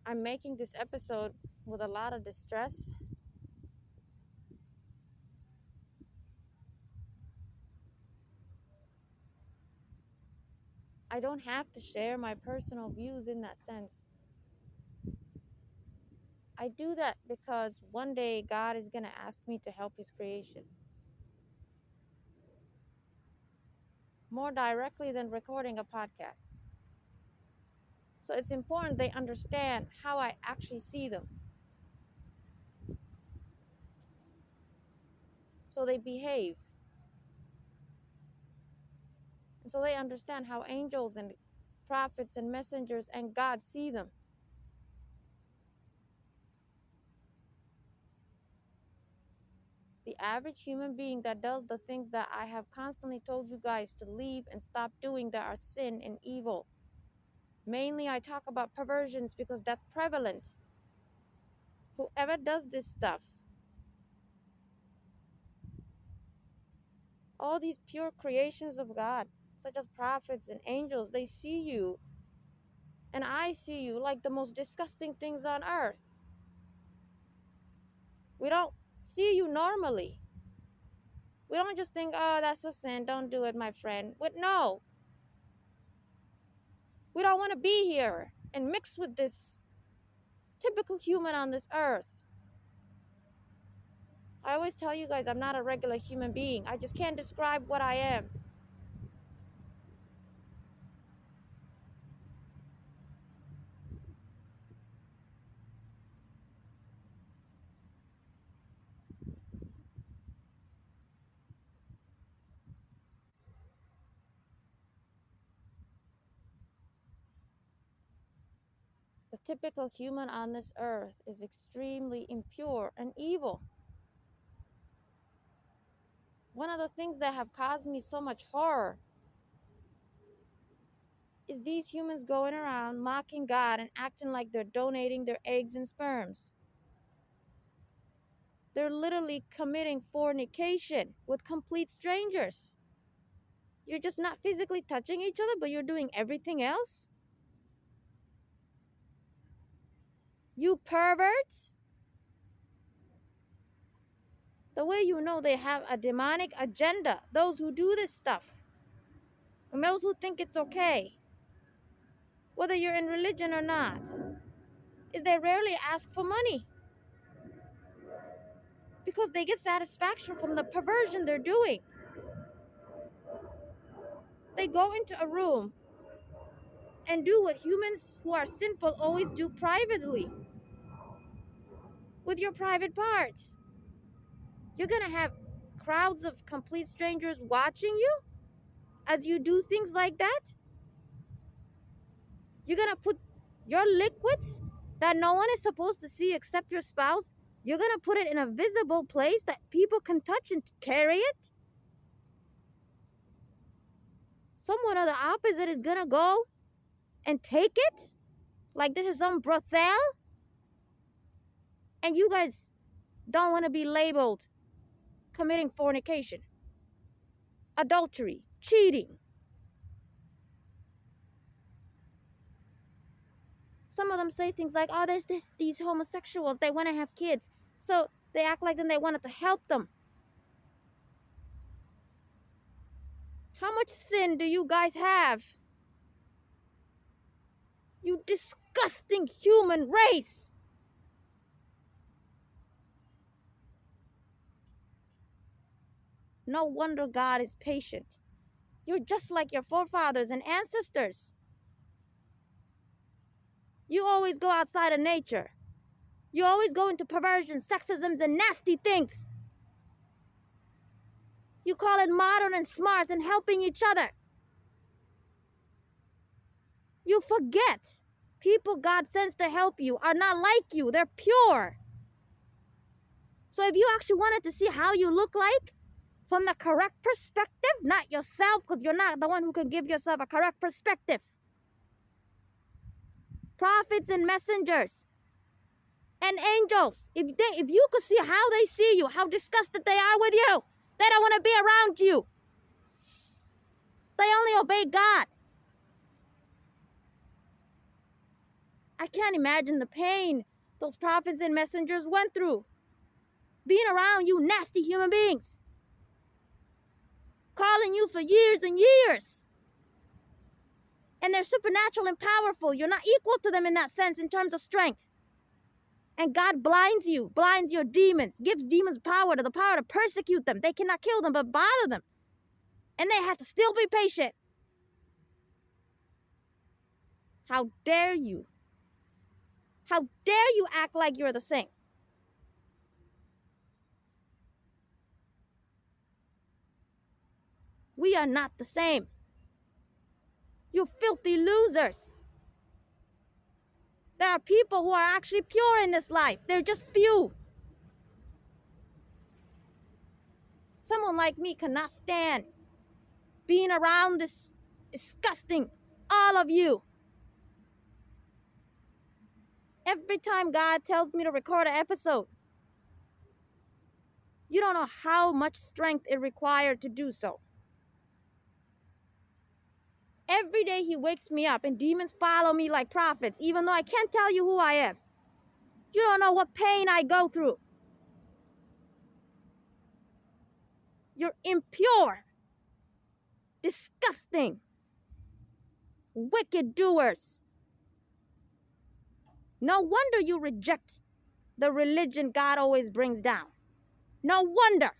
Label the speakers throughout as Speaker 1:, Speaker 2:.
Speaker 1: I'm making this episode with a lot of distress. I don't have to share my personal views in that sense. I do that because one day God is going to ask me to help His creation more directly than recording a podcast. So it's important they understand how I actually see them. So they behave. And so they understand how angels and prophets and messengers and God see them. The average human being that does the things that I have constantly told you guys to leave and stop doing that are sin and evil. Mainly, I talk about perversions because that's prevalent. Whoever does this stuff, all these pure creations of God, such as prophets and angels, they see you and I see you like the most disgusting things on earth. We don't see you normally. We don't just think, oh, that's a sin, don't do it, my friend. But no, we don't want to be here and mix with this typical human on this earth. I always tell you guys I'm not a regular human being. I just can't describe what I am. The typical human on this earth is extremely impure and evil. One of the things that have caused me so much horror is these humans going around mocking God and acting like they're donating their eggs and sperms. They're literally committing fornication with complete strangers. You're just not physically touching each other, but you're doing everything else? You perverts! The way you know they have a demonic agenda, those who do this stuff, and those who think it's okay, whether you're in religion or not, is they rarely ask for money because they get satisfaction from the perversion they're doing. They go into a room and do what humans who are sinful always do privately with your private parts. You're gonna have crowds of complete strangers watching you as you do things like that. You're gonna put your liquids that no one is supposed to see except your spouse, you're gonna put it in a visible place that people can touch and carry it. Someone of the opposite is gonna go and take it like this is some brothel, and you guys don't want to be labeled committing fornication, adultery, cheating. Some of them say things like, oh, there's these homosexuals, they want to have kids, so they act like then they wanted to help them. How much sin do you guys have? You disgusting human race. No wonder God is patient. You're just like your forefathers and ancestors. You always go outside of nature. You always go into perversion, sexisms, and nasty things. You call it modern and smart and helping each other. You forget people God sends to help you are not like you. They're pure. So if you actually wanted to see how you look like from the correct perspective, not yourself, because you're not the one who can give yourself a correct perspective. Prophets and messengers and angels, if you could see how they see you, how disgusted they are with you, they don't want to be around you. They only obey God. I can't imagine the pain those prophets and messengers went through. Being around you nasty human beings. Calling you for years and years. And they're supernatural and powerful. You're not equal to them in that sense in terms of strength. And God blinds you, blinds your demons, gives demons power the power to persecute them. They cannot kill them, but bother them. And they have to still be patient. How dare you? How dare you act like you're the same? We are not the same. You filthy losers. There are people who are actually pure in this life. They're just few. Someone like me cannot stand being around this disgusting, all of you. Every time God tells me to record an episode, you don't know how much strength it required to do so. Every day he wakes me up and demons follow me like prophets, even though I can't tell you who I am. You don't know what pain I go through. You're impure, disgusting, wicked doers. No wonder you reject the religion God always brings down. No wonder.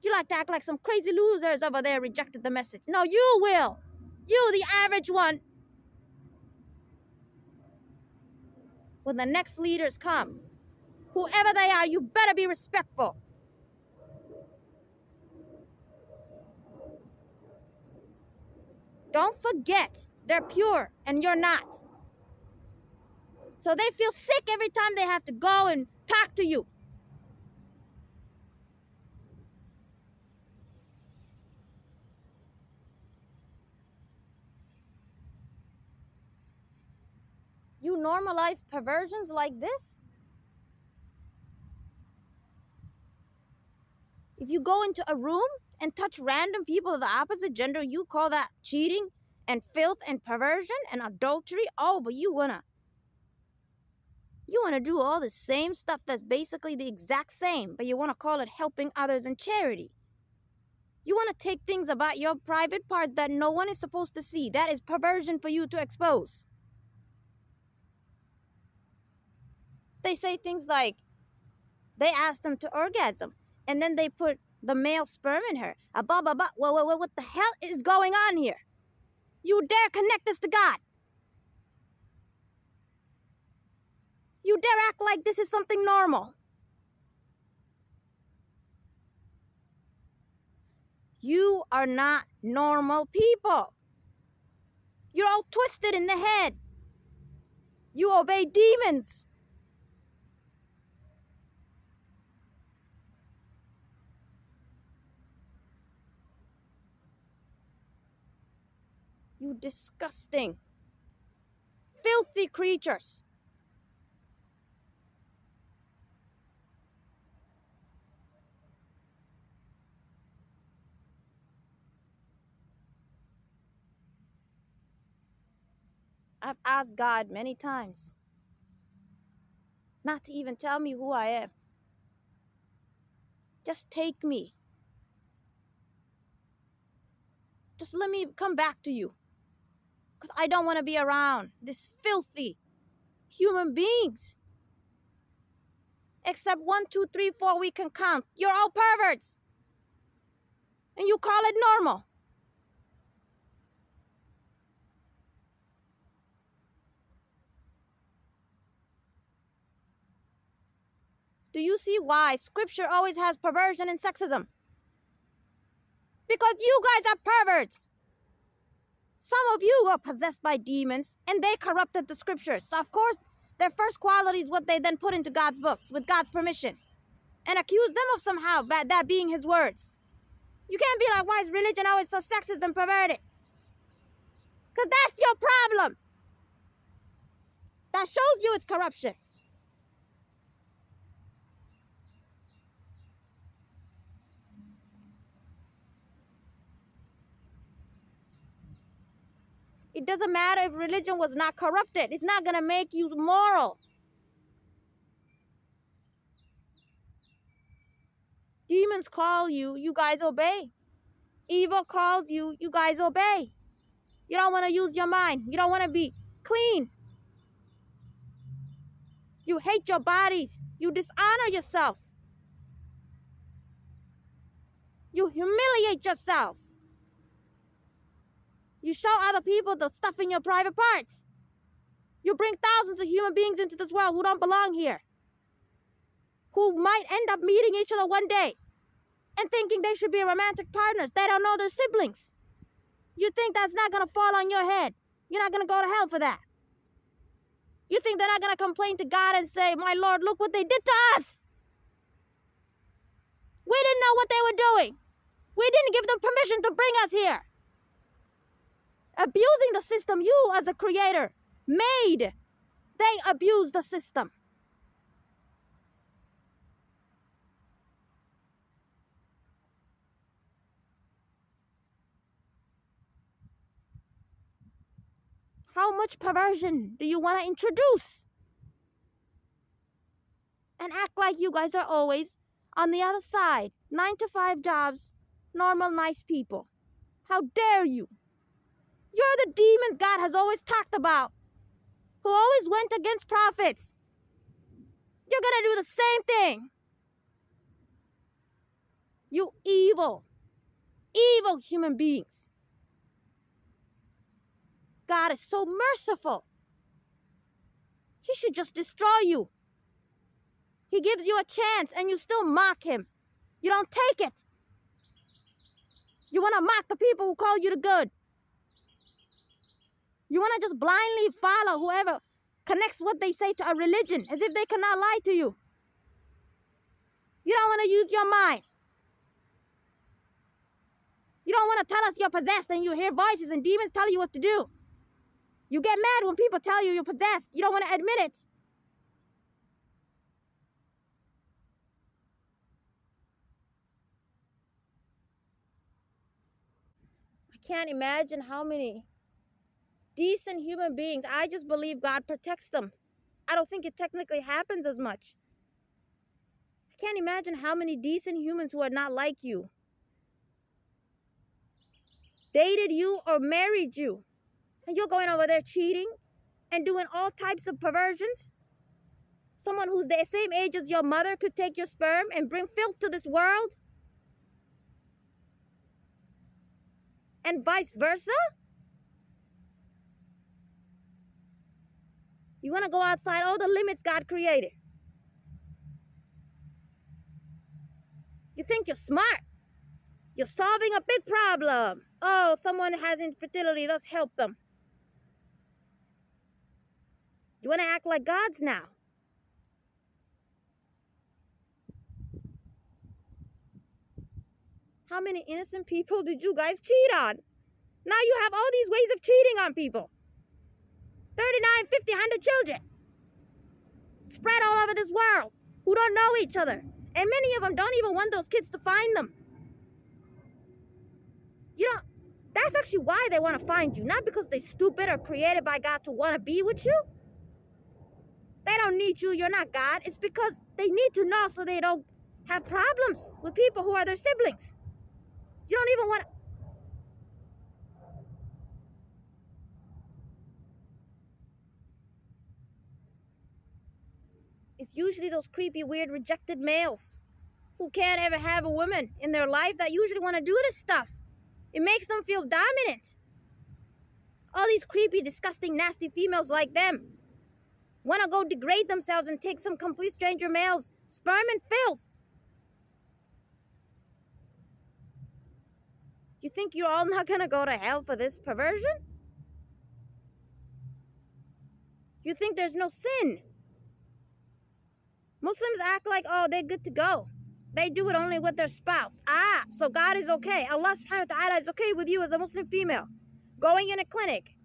Speaker 1: You like to act like some crazy losers over there rejected the message. No, you will. You, the average one. When the next leaders come, whoever they are, you better be respectful. Don't forget, they're pure and you're not. So they feel sick every time they have to go and talk to you. You normalize perversions like this? If you go into a room and touch random people of the opposite gender, you call that cheating and filth and perversion and adultery? Oh, but you wanna do all the same stuff that's basically the exact same, but you wanna call it helping others and charity. You wanna take things about your private parts that no one is supposed to see. That is perversion for you to expose. They say things like, they asked them to orgasm, and then they put the male sperm in her. Blah, blah, blah. What the hell is going on here? You dare connect this to God? You dare act like this is something normal? You are not normal people. You're all twisted in the head. You obey demons. You disgusting, filthy creatures. I've asked God many times not to even tell me who I am. Just take me. Just let me come back to you. Because I don't want to be around this filthy human beings. Except 1, 2, 3, 4, we can count. You're all perverts. And you call it normal. Do you see why scripture always has perversion and sexism? Because you guys are perverts. Some of you are possessed by demons and they corrupted the scriptures. So of course, their first quality is what they then put into God's books with God's permission and accuse them of somehow that being his words. You can't be like, why is religion always so sexist and perverted? Because that's your problem. That shows you it's corruption. It doesn't matter if religion was not corrupted. It's not going to make you moral. Demons call you, you guys obey. Evil calls you, you guys obey. You don't want to use your mind. You don't want to be clean. You hate your bodies. You dishonor yourselves. You humiliate yourselves. You show other people the stuff in your private parts. You bring thousands of human beings into this world who don't belong here, who might end up meeting each other one day and thinking they should be romantic partners. They don't know they're siblings. You think that's not going to fall on your head. You're not going to go to hell for that. You think they're not going to complain to God and say, my Lord, look what they did to us. We didn't know what they were doing. We didn't give them permission to bring us here. Abusing the system you as a creator made. They abuse the system. How much perversion do you want to introduce? And act like you guys are always on the other side. 9-to-5 jobs, normal, nice people. How dare you? You're the demons God has always talked about, who always went against prophets. You're going to do the same thing. You evil human beings. God is so merciful. He should just destroy you. He gives you a chance and you still mock him. You don't take it. You want to mock the people who call you the good. You want to just blindly follow whoever connects what they say to a religion as if they cannot lie to you. You don't want to use your mind. You don't want to tell us you're possessed and you hear voices and demons tell you what to do. You get mad when people tell you you're possessed. You don't want to admit it. I can't imagine how many decent human beings. I just believe God protects them. I don't think it technically happens as much. I can't imagine how many decent humans who are not like you dated you or married you. And you're going over there cheating and doing all types of perversions. Someone who's the same age as your mother could take your sperm and bring filth to this world. And vice versa. You want to go outside all the limits God created. You think you're smart. You're solving a big problem. Oh, someone has infertility. Let's help them. You want to act like gods now. How many innocent people did you guys cheat on? Now you have all these ways of cheating on people. 39, 50, 100 children. Spread all over this world who don't know each other. And many of them don't even want those kids to find them. That's actually why they want to find you. Not because they're stupid or created by God to want to be with you. They don't need you. You're not God. It's because they need to know so they don't have problems with people who are their siblings. You don't even want to. It's usually those creepy, weird, rejected males who can't ever have a woman in their life that usually want to do this stuff. It makes them feel dominant. All these creepy, disgusting, nasty females like them want to go degrade themselves and take some complete stranger male's sperm and filth. You think you're all not going to go to hell for this perversion? You think there's no sin? Muslims act like, oh, they're good to go. They do it only with their spouse. Ah, so God is okay. Allah subhanahu wa ta'ala is okay with you as a Muslim female. Going in a clinic,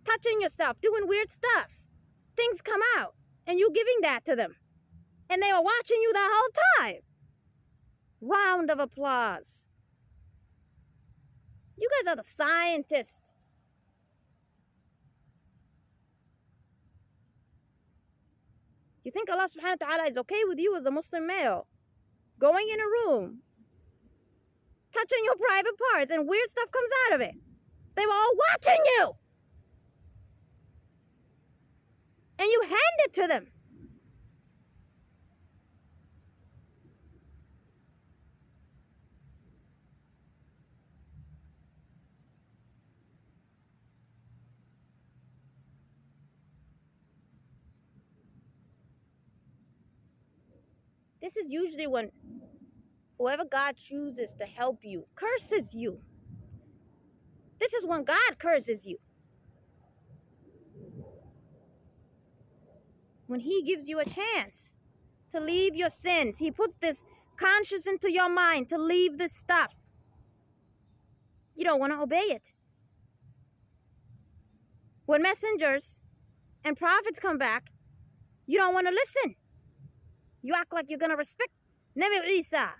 Speaker 1: touching yourself, doing weird stuff. Things come out, and you giving that to them. And they were watching you the whole time. Round of applause. You guys are the scientists. You think Allah subhanahu wa ta'ala is okay with you as a Muslim male going in a room, touching your private parts, and weird stuff comes out of it? They were all watching you. And you hand it to them. This is usually when whoever God chooses to help you curses you. This is when God curses you. When He gives you a chance to leave your sins, He puts this conscience into your mind to leave this stuff. You don't want to obey it. When messengers and prophets come back, you don't want to listen. You act like you're going to respect Nabi Isa.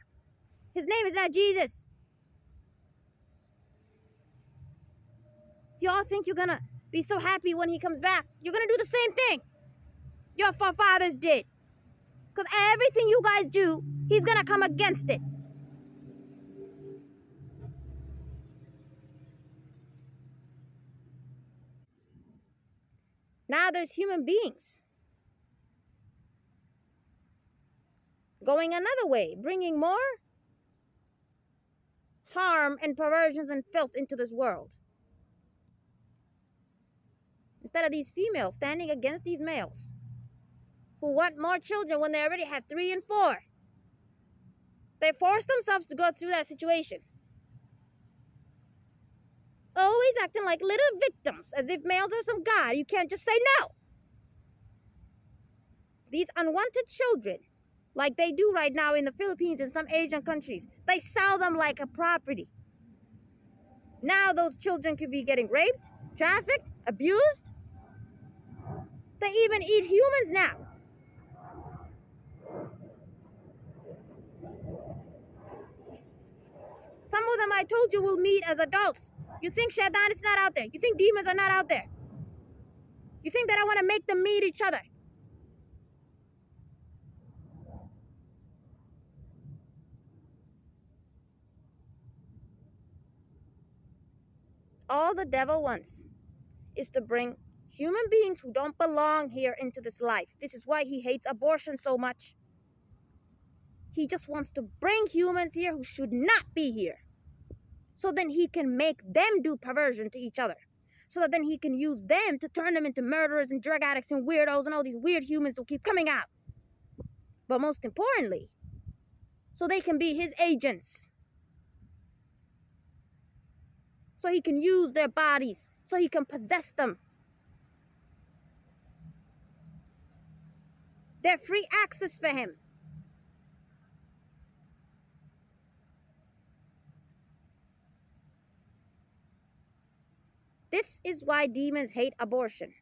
Speaker 1: His name is not Jesus. You all think you're going to be so happy when He comes back. You're going to do the same thing your forefathers did. Because everything you guys do, He's going to come against it. Now there's human beings going another way, bringing more harm and perversions and filth into this world. Instead of these females standing against these males who want more children when they already have 3 and 4. They force themselves to go through that situation. Always acting like little victims, as if males are some god. You can't just say no. These unwanted children, like they do right now in the Philippines and some Asian countries, they sell them like a property. Now those children could be getting raped, trafficked, abused. They even eat humans now. Some of them I told you will meet as adults. You think Shaitan is not out there? You think demons are not out there? You think that I want to make them meet each other? All the devil wants is to bring human beings who don't belong here into this life. This is why he hates abortion so much. He just wants to bring humans here who should not be here. So then he can make them do perversion to each other. So that then he can use them to turn them into murderers and drug addicts and weirdos and all these weird humans who keep coming out. But most importantly, so they can be his agents. So he can use their bodies. So he can possess them. They're free access for him. This is why demons hate abortion.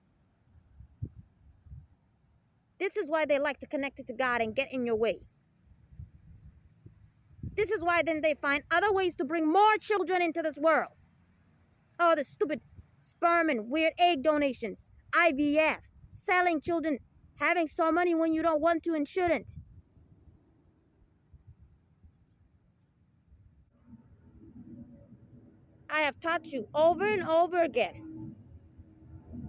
Speaker 1: This is why they like to connect it to God and get in your way. This is why then they find other ways to bring more children into this world. Oh, the stupid sperm and weird egg donations, IVF, selling children, having so money when you don't want to and shouldn't. I have taught you over and over again.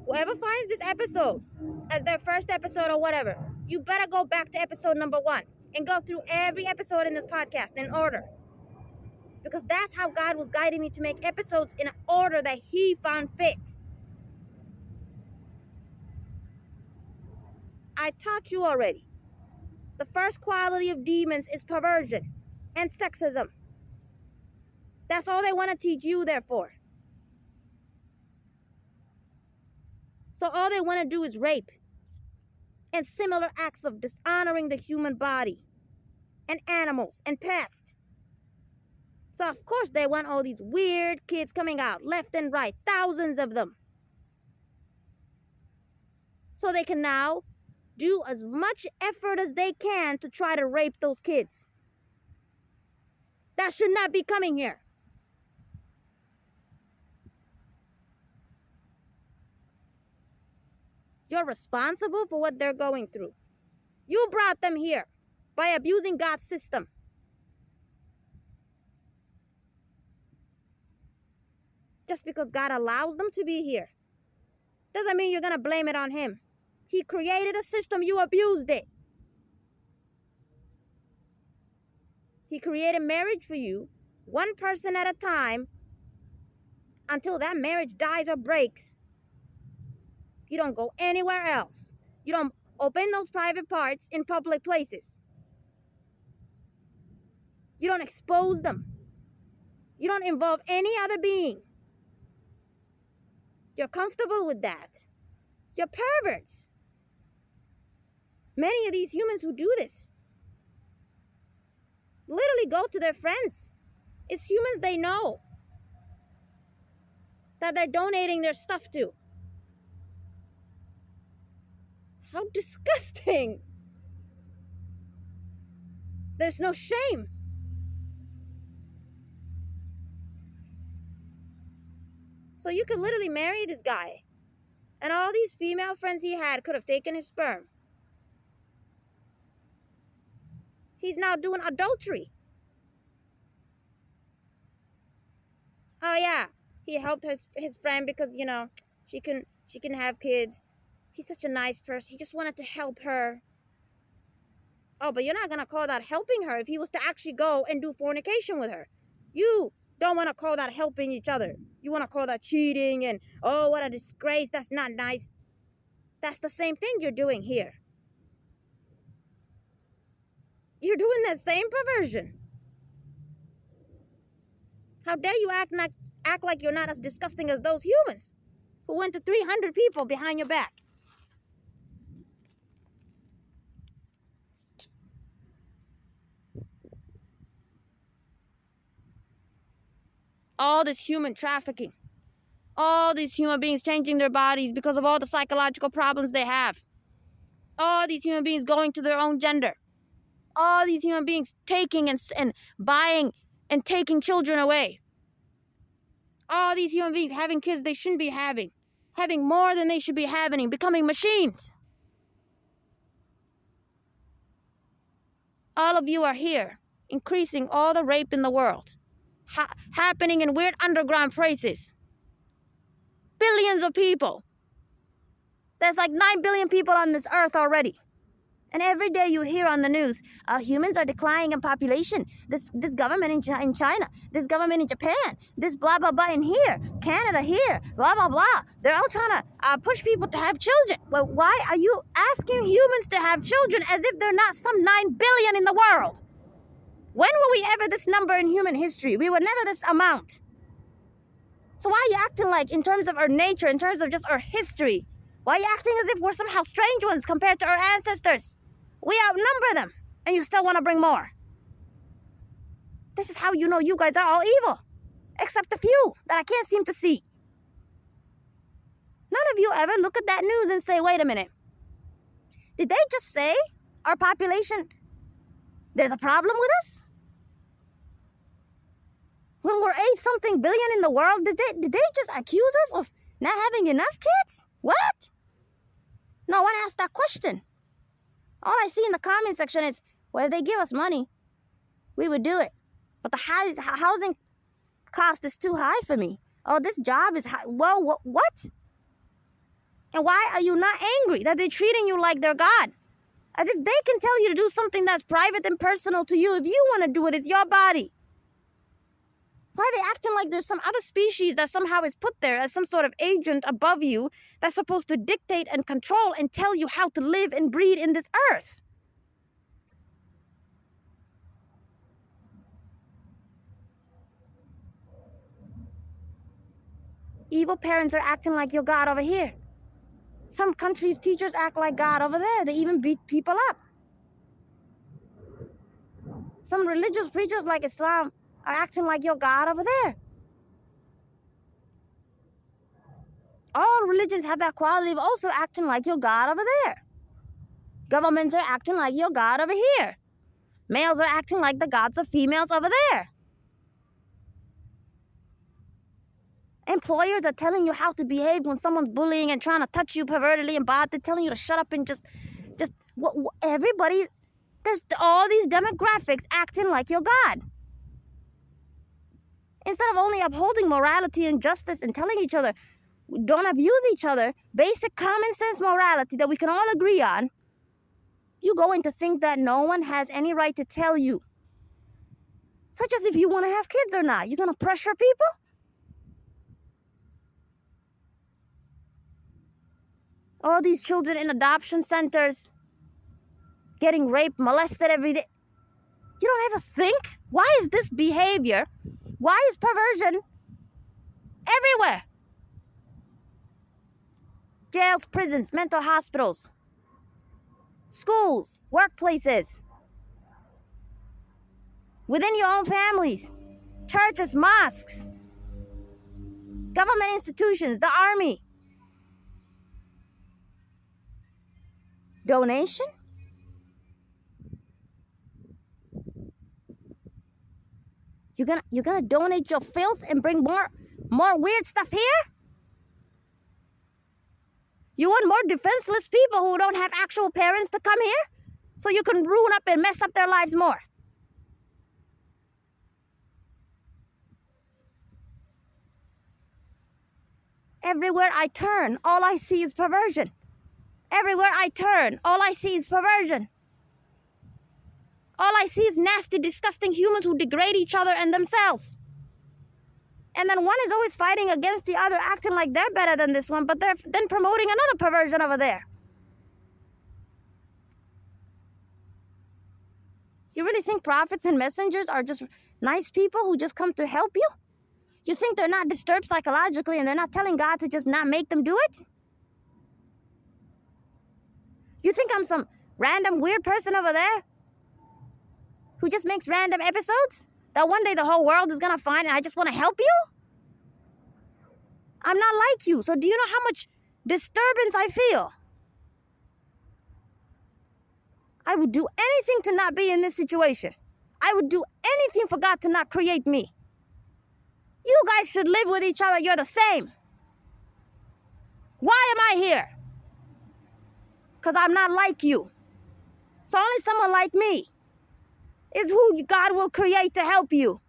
Speaker 1: Whoever finds this episode as their first episode or whatever, you better go back to episode number 1 and go through every episode in this podcast in order. Because that's how God was guiding me to make episodes in an order that He found fit. I taught you already. The first quality of demons is perversion and sexism. That's all they want to teach you, therefore. So all they want to do is rape and similar acts of dishonoring the human body and animals and pests. So of course they want all these weird kids coming out left and right, thousands of them. So they can now do as much effort as they can to try to rape those kids. That should not be coming here. You're responsible for what they're going through. You brought them here by abusing God's system. Just because God allows them to be here doesn't mean you're going to blame it on him. He created a system, you abused it. He created marriage for you, one person at a time, until that marriage dies or breaks. You don't go anywhere else. You don't open those private parts in public places. You don't expose them. You don't involve any other being. You're comfortable with that. You're perverts. Many of these humans who do this literally go to their friends. It's humans they know that they're donating their stuff to. How disgusting. There's no shame. So you could literally marry this guy, and all these female friends he had could have taken his sperm. He's now doing adultery. Oh yeah, he helped his friend because, you know, she can have kids. He's such a nice person. He just wanted to help her. Oh, but you're not going to call that helping her if he was to actually go and do fornication with her. You don't want to call that helping each other. You want to call that cheating and, oh, what a disgrace. That's not nice. That's the same thing you're doing here. You're doing the same perversion. How dare you act like you're not as disgusting as those humans who went to 300 people behind your back. All this human trafficking. All these human beings changing their bodies because of all the psychological problems they have. All these human beings going to their own gender. All these human beings taking and buying and taking children away. All these human beings having kids they shouldn't be having more than they should be having, becoming machines. All of you are here, increasing all the rape in the world, happening in weird underground places. Billions of people. There's like 9 billion people on this earth already. And every day you hear on the news, humans are declining in population. This government in China, this government in Japan, this blah, blah, blah in here, Canada here, blah, blah, blah. They're all trying to push people to have children. Well, why are you asking humans to have children as if they're not some 9 billion in the world? When were we ever this number in human history? We were never this amount. So why are you acting like, in terms of our nature, in terms of just our history, why are you acting as if we're somehow strange ones compared to our ancestors? We outnumber them, and you still want to bring more. This is how you know you guys are all evil, except a few that I can't seem to see. None of you ever look at that news and say, wait a minute. Did they just say our population, there's a problem with us? When we're 8-something billion in the world, did they just accuse us of not having enough kids? What? No one asked that question. All I see in the comment section is, well, if they give us money, we would do it. But the housing cost is too high for me. Oh, this job is high. Well, what? And why are you not angry that they're treating you like they're God? As if they can tell you to do something that's private and personal to you. If you want to do it, it's your body. Why are they acting like there's some other species that somehow is put there as some sort of agent above you that's supposed to dictate and control and tell you how to live and breed in this earth? Evil parents are acting like you're God over here. Some countries' teachers act like God over there. They even beat people up. Some religious preachers like Islam are acting like you're God over there. All religions have that quality of also acting like you're God over there. Governments are acting like you're God over here. Males are acting like the gods of females over there. Employers are telling you how to behave when someone's bullying and trying to touch you pervertedly and they're telling you to shut up and just Just everybody, there's all these demographics acting like you're God. Instead of only upholding morality and justice and telling each other, don't abuse each other, basic common sense morality that we can all agree on, you go into things that no one has any right to tell you. Such as if you want to have kids or not. You're going to pressure people? All these children in adoption centers getting raped, molested every day. You don't ever think, why is this behavior, why is perversion everywhere? Jails, prisons, mental hospitals, schools, workplaces, within your own families, churches, mosques, government institutions, the army. Donation? You're gonna donate your filth and bring more weird stuff here? You want more defenseless people who don't have actual parents to come here? So you can ruin up and mess up their lives more. Everywhere I turn, all I see is perversion. Everywhere I turn, all I see is perversion. All I see is nasty, disgusting humans who degrade each other and themselves. And then one is always fighting against the other, acting like they're better than this one, but they're then promoting another perversion over there. You really think prophets and messengers are just nice people who just come to help you? You think they're not disturbed psychologically and they're not telling God to just not make them do it? You think I'm some random weird person over there who just makes random episodes that one day the whole world is going to find and I just want to help you? I'm not like you. So do you know how much disturbance I feel? I would do anything to not be in this situation. I would do anything for God to not create me. You guys should live with each other. You're the same. Why am I here? Because I'm not like you. So only someone like me is who God will create to help you.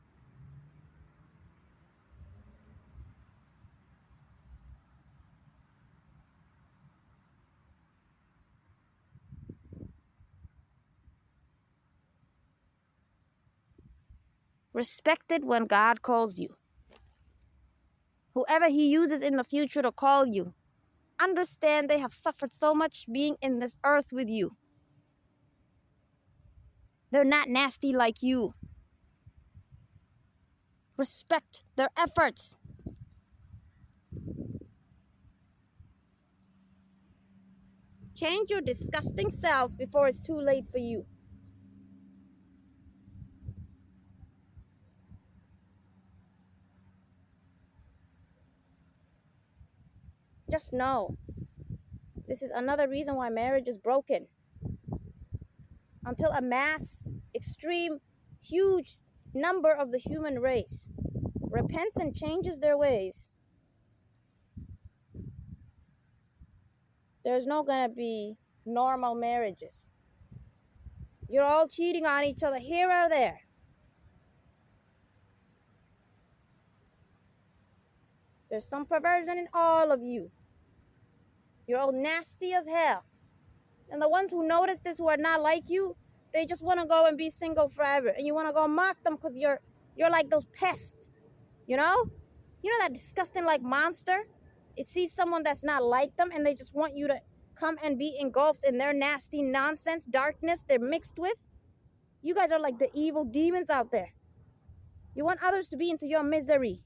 Speaker 1: Respect it when God calls you. Whoever He uses in the future to call you, understand they have suffered so much being in this earth with you. They're not nasty like you. Respect their efforts. Change your disgusting selves before it's too late for you. Just know, this is another reason why marriage is broken. Until a mass, extreme, huge number of the human race repents and changes their ways, there's not going to be normal marriages. You're all cheating on each other here or there. There's some perversion in all of you. You're all nasty as hell. And the ones who notice this, who are not like you, they just want to go and be single forever. And you want to go mock them because you're like those pests. You know? You know that disgusting like monster? It sees someone that's not like them and they just want you to come and be engulfed in their nasty nonsense, darkness they're mixed with. You guys are like the evil demons out there. You want others to be into your misery.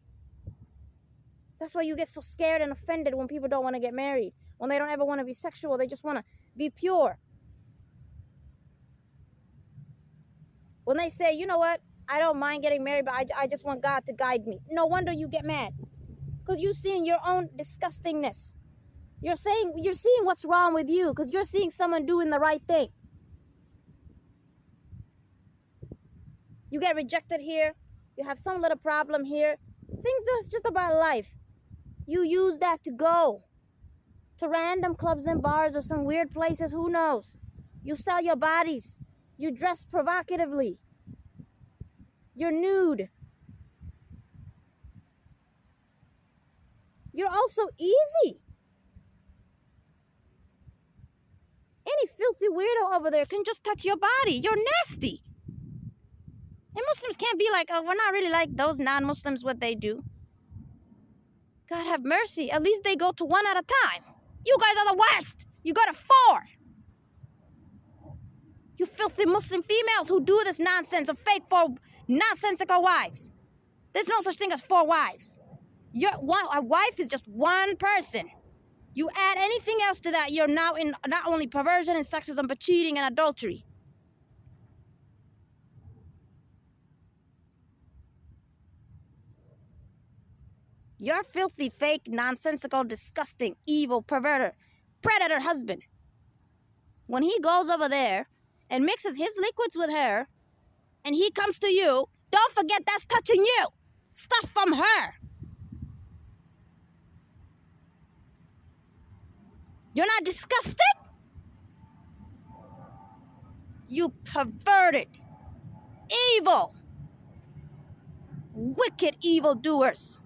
Speaker 1: That's why you get so scared and offended when people don't want to get married. When they don't ever want to be sexual, they just want to be pure. When they say, you know what, I don't mind getting married, but I just want God to guide me. No wonder you get mad. Because you're seeing your own disgustingness. You're seeing what's wrong with you because you're seeing someone doing the right thing. You get rejected here. You have some little problem here. Things that's just about life. You use that to go to random clubs and bars or some weird places. Who knows? You sell your bodies. You dress provocatively. You're nude. You're also easy. Any filthy weirdo over there can just touch your body. You're nasty. And Muslims can't be like, oh, we're not really like those non-Muslims, what they do. God have mercy. At least they go to one at a time. You guys are the worst. You go to 4. You filthy Muslim females who do this nonsense of fake 4 nonsensical wives. There's no such thing as 4 wives. A wife is just one person. You add anything else to that, you're now in not only perversion and sexism, but cheating and adultery. You're filthy, fake, nonsensical, disgusting, evil, perverter, predator husband. When he goes over there and mixes his liquids with her, and he comes to you, don't forget that's touching you. Stuff from her. You're not disgusted? You perverted, evil, wicked evildoers.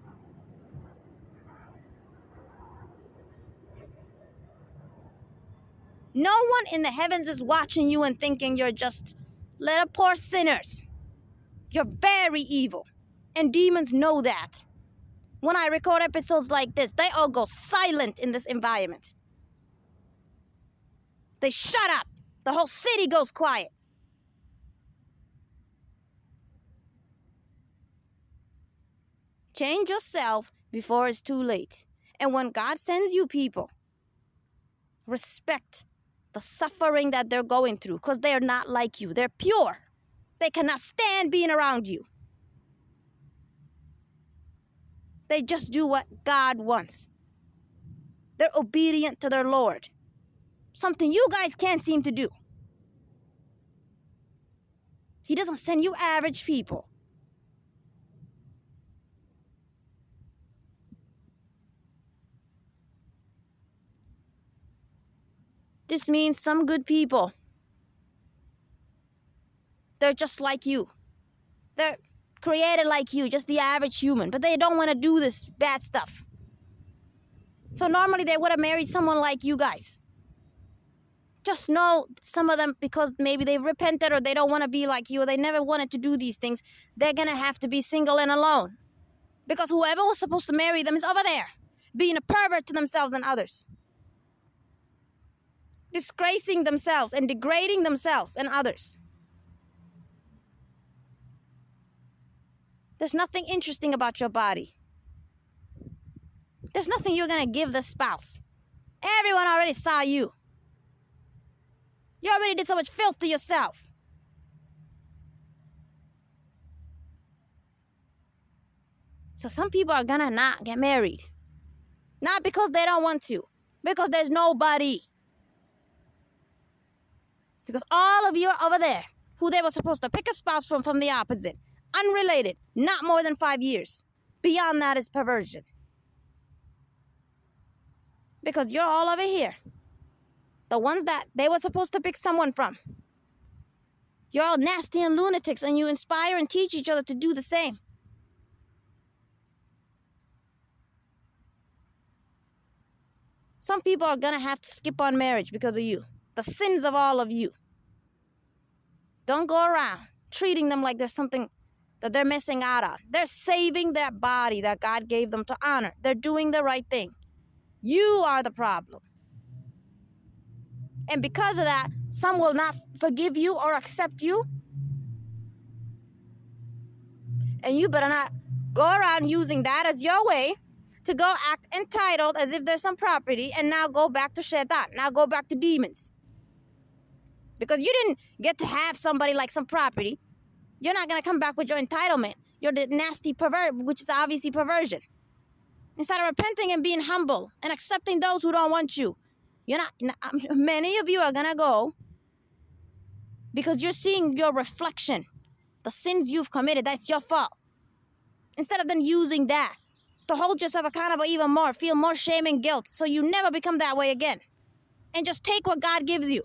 Speaker 1: No one in the heavens is watching you and thinking you're just little poor sinners. You're very evil. And demons know that. When I record episodes like this, they all go silent in this environment. They shut up. The whole city goes quiet. Change yourself before it's too late. And when God sends you people, respect the suffering that they're going through, because they're not like you. They're pure. They cannot stand being around you. They just do what God wants. They're obedient to their Lord. Something you guys can't seem to do. He doesn't send you average people. This means some good people. They're just like you. They're created like you, just the average human. But they don't want to do this bad stuff. So normally they would have married someone like you guys. Just know some of them, because maybe they've repented or they don't want to be like you or they never wanted to do these things, they're going to have to be single and alone. Because whoever was supposed to marry them is over there, being a pervert to themselves and others. Disgracing themselves and degrading themselves and others. There's nothing interesting about your body. There's nothing you're going to give the spouse. Everyone already saw you. You already did so much filth to yourself. So some people are going to not get married. Not because they don't want to. Because there's nobody. Because all of you are over there, who they were supposed to pick a spouse from the opposite. Unrelated, not more than 5 years. Beyond that is perversion. Because you're all over here. The ones that they were supposed to pick someone from. You're all nasty and lunatics, and you inspire and teach each other to do the same. Some people are going to have to skip on marriage because of you. The sins of all of you. Don't go around treating them like there's something that they're missing out on. They're saving their body that God gave them to honor. They're doing the right thing. You are the problem. And because of that, some will not forgive you or accept you. And you better not go around using that as your way to go act entitled as if there's some property and now go back to shaitan. Now go back to demons. Because you didn't get to have somebody like some property. You're not going to come back with your entitlement. You're the nasty pervert, which is obviously perversion. Instead of repenting and being humble and accepting those who don't want you, many of you are going to go because you're seeing your reflection. The sins you've committed, that's your fault. Instead of then using that to hold yourself accountable even more, feel more shame and guilt so you never become that way again. And just take what God gives you.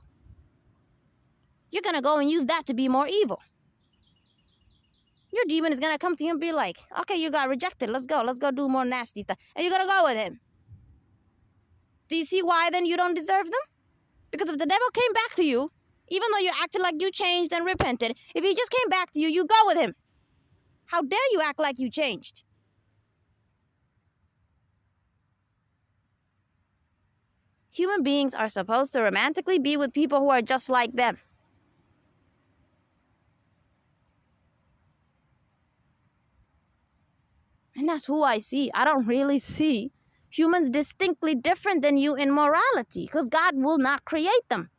Speaker 1: you're going to go and use that to be more evil. Your demon is going to come to you and be like, okay, you got rejected. Let's go do more nasty stuff. And you're going to go with him. Do you see why then you don't deserve them? Because if the devil came back to you, even though you acted like you changed and repented, if he just came back to you, you go with him. How dare you act like you changed? Human beings are supposed to romantically be with people who are just like them. And that's who I see. I don't really see humans distinctly different than you in morality, because God will not create them.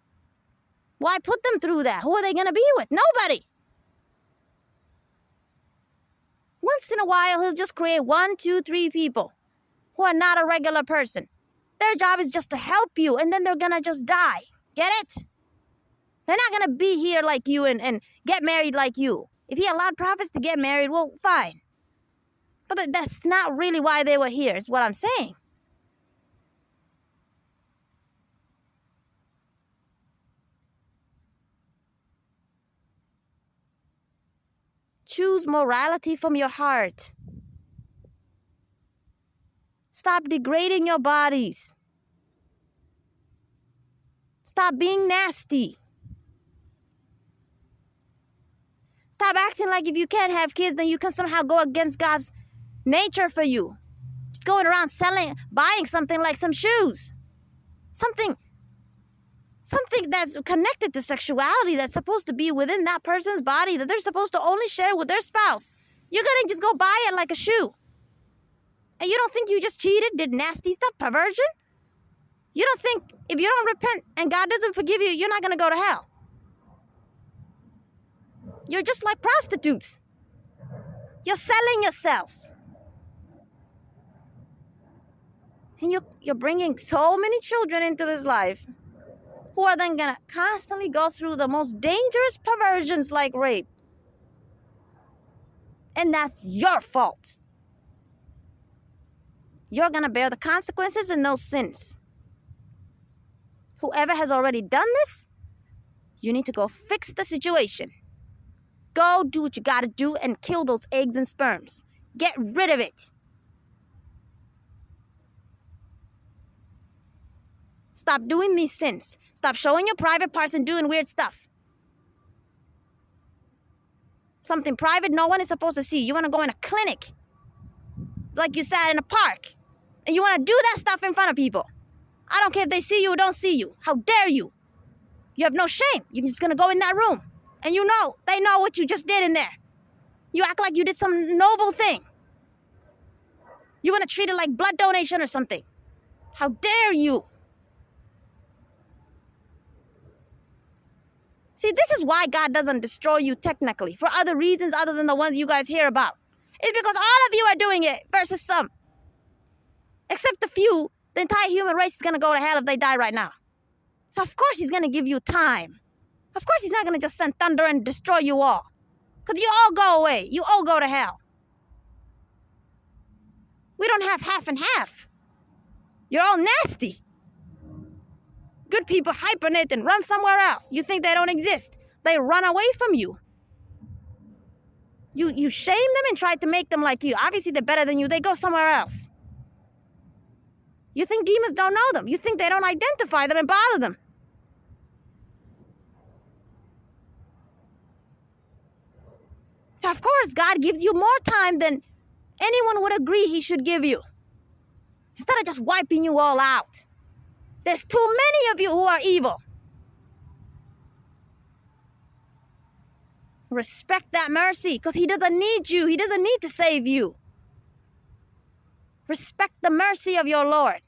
Speaker 1: Why put them through that? Who are they going to be with? Nobody. Once in a while, he'll just create 1, 2, 3 people who are not a regular person. Their job is just to help you, and then they're going to just die. Get it? They're not going to be here like you and get married like you. If he allowed prophets to get married, well, fine. But that's not really why they were here, is what I'm saying. Choose morality from your heart. Stop degrading your bodies. Stop being nasty. Stop acting like if you can't have kids, then you can somehow go against God's nature for you. Just going around buying something like some shoes. Something that's connected to sexuality, that's supposed to be within that person's body, that they're supposed to only share with their spouse. You're going to just go buy it like a shoe. And you don't think you just cheated, did nasty stuff, perversion? You don't think if you don't repent and God doesn't forgive you, you're not going to go to hell. You're just like prostitutes. You're selling yourselves. And you're bringing so many children into this life who are then going to constantly go through the most dangerous perversions like rape. And that's your fault. You're going to bear the consequences in those sins. Whoever has already done this, you need to go fix the situation. Go do what you got to do and kill those eggs and sperms. Get rid of it. Stop doing these sins. Stop showing your private parts and doing weird stuff. Something private no one is supposed to see. You want to go in a clinic, like you sat in a park, and you want to do that stuff in front of people. I don't care if they see you or don't see you. How dare you? You have no shame. You're just going to go in that room. And you know, they know what you just did in there. You act like you did some noble thing. You want to treat it like blood donation or something. How dare you? See, this is why God doesn't destroy you technically, for other reasons other than the ones you guys hear about. It's because all of you are doing it versus some. Except a few, the entire human race is going to go to hell if they die right now. So of course he's going to give you time. Of course he's not going to just send thunder and destroy you all. Because you all go away. You all go to hell. We don't have half and half. You're all nasty. Good people hibernate and run somewhere else. You think they don't exist. They run away from you. You shame them and try to make them like you. Obviously, they're better than you. They go somewhere else. You think demons don't know them. You think they don't identify them and bother them. So, of course, God gives you more time than anyone would agree he should give you. Instead of just wiping you all out. There's too many of you who are evil. Respect that mercy, because he doesn't need you. He doesn't need to save you. Respect the mercy of your Lord.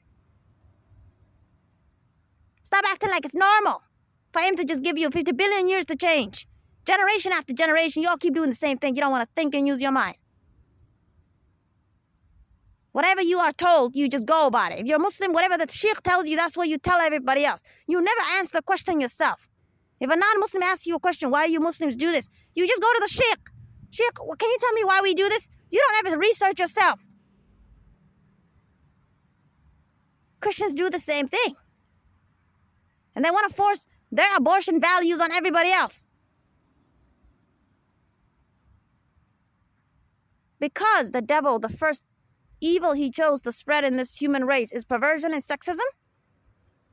Speaker 1: Stop acting like it's normal for him to just give you 50 billion years to change. Generation after generation, you all keep doing the same thing. You don't want to think and use your mind. Whatever you are told, you just go about it. If you're Muslim, whatever the sheikh tells you, that's what you tell everybody else. You never answer the question yourself. If a non-Muslim asks you a question, why do you Muslims do this? You just go to the sheikh. Sheikh, can you tell me why we do this? You don't ever research yourself. Christians do the same thing. And they want to force their abortion values on everybody else. Because the devil, the first evil he chose to spread in this human race is perversion and sexism.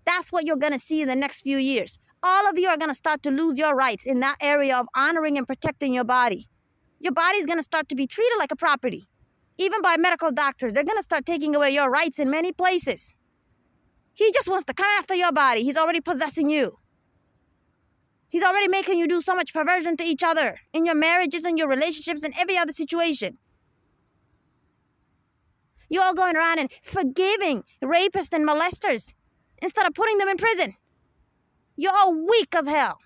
Speaker 1: That's what you're going to see in the next few years. All of you are going to start to lose your rights in that area of honoring and protecting your body. Your body is going to start to be treated like a property. Even by medical doctors, they're going to start taking away your rights in many places. He just wants to come after your body. He's already possessing you. He's already making you do so much perversion to each other in your marriages and your relationships and every other situation. You're all going around and forgiving rapists and molesters instead of putting them in prison. You're all weak as hell.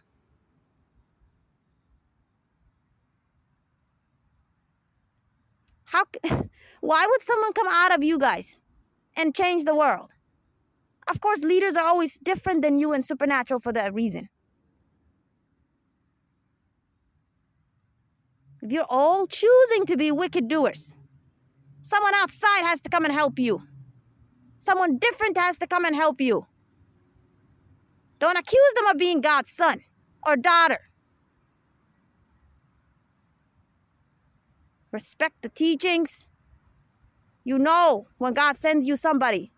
Speaker 1: Why would someone come out of you guys and change the world? Of course, leaders are always different than you and supernatural for that reason. If you're all choosing to be wicked doers, someone outside has to come and help you. Someone different has to come and help you. Don't accuse them of being God's son or daughter. Respect the teachings. You know when God sends you somebody.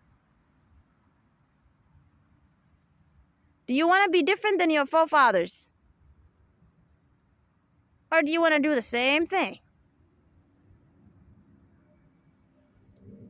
Speaker 1: Do you want to be different than your forefathers? Or do you want to do the same thing?